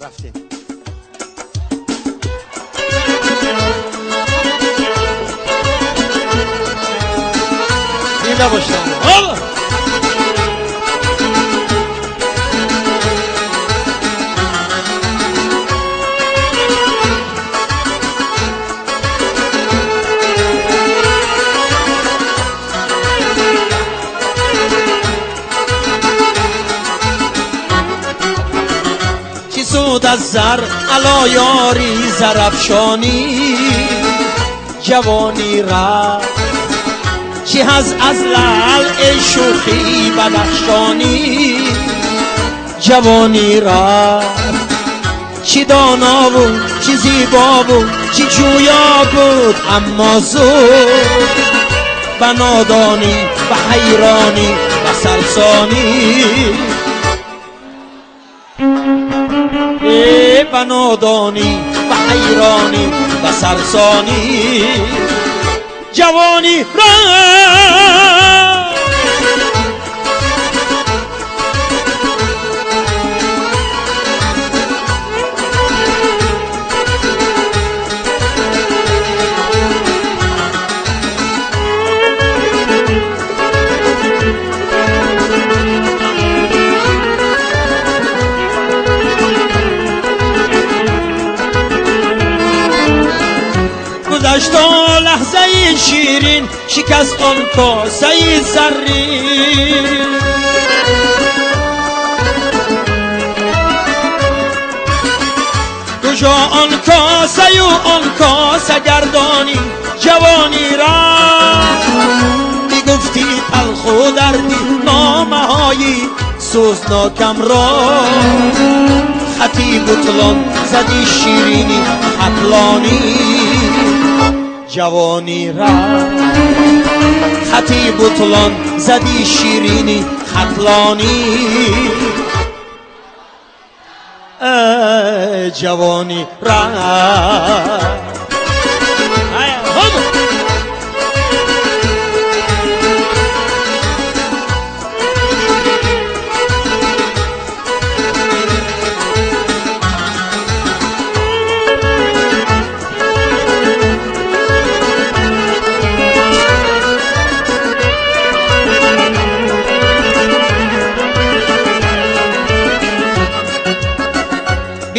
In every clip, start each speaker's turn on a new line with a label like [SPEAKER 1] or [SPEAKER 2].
[SPEAKER 1] رفتیم. زنده باشم. سود از زر علا یاری زرافشانی جوانی را چی هز از لعل شوخی بدخشانی جوانی را چی دانا بود چی زیبا بود چی جویا بود اما زود به نادانی و حیرانی و سرسانی به نادانی و حیرانی و سرسانی جوانی را گذشتا لحظه شیرین شکست آن کاسه زرین کجا آن کاسه و آن کاسه گردانی جوانی را میگفتی تلخ و دردی نامه هایی سوزناکم را خطی بطلان زدی شیرینی خطلانی جوانی را خطی بطلان زدی شیرینی خطلانی جوانی را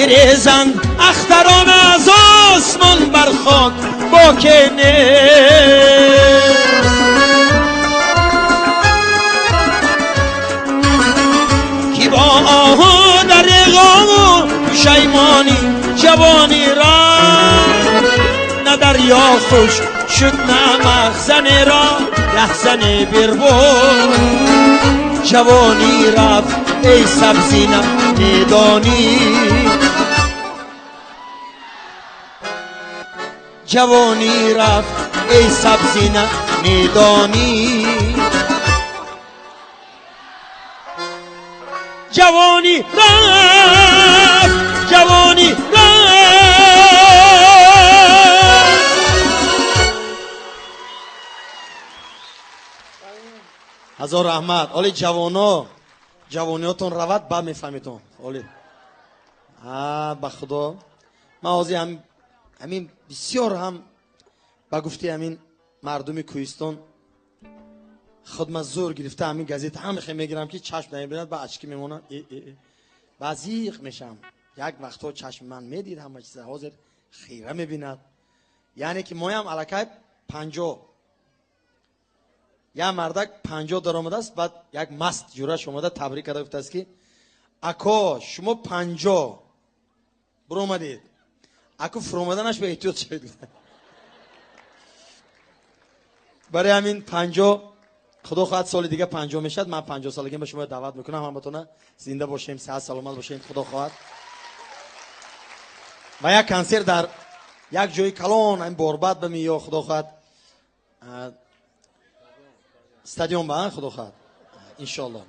[SPEAKER 1] بریزن اختران از آسمان بر خاک با که نیست کی با آه در غم و پشیمانی جوانی را نه دریا خوش شد نه مخزن را لحظن بربود جوانی رفت ای سبزینم میدانی جوانی رفت ای سبزینم میدانی جوانی رفت جوانی رفت هزار رحمت. اولی جوانیاتون روید بعد میفهمیتون. اولی به خدا من آزی همین بسیار هم با گفتی همین مردم کوهستان خودم زور گرفته همین گازیت هم خیلی میگیرم که چشم نمیبیند با اشکی میمونم وزیق میشم. یک وقتا چشم من میدید همه چیز حاضر خیره میبیند. یعنی که ما هم علاقه 50 یا مردک 50 در آمده است. بعد یک مست جورش اومده تبریک کرده گفته است که اکا شما 50 برو اومدید اکو فرومدنش به احتیاط شد. برای همین 50 خدا خواهد سال دیگه 50 میشد من 50 سالگی به شما دعوت میکنم همتون زنده باشیم صحت سلامت باشیم خدا خواهد. و یک کنسرت در یک جای کلان این بوربات بمی یا خدا خواهد استادیوم با خدا خواهد ان شاء الله.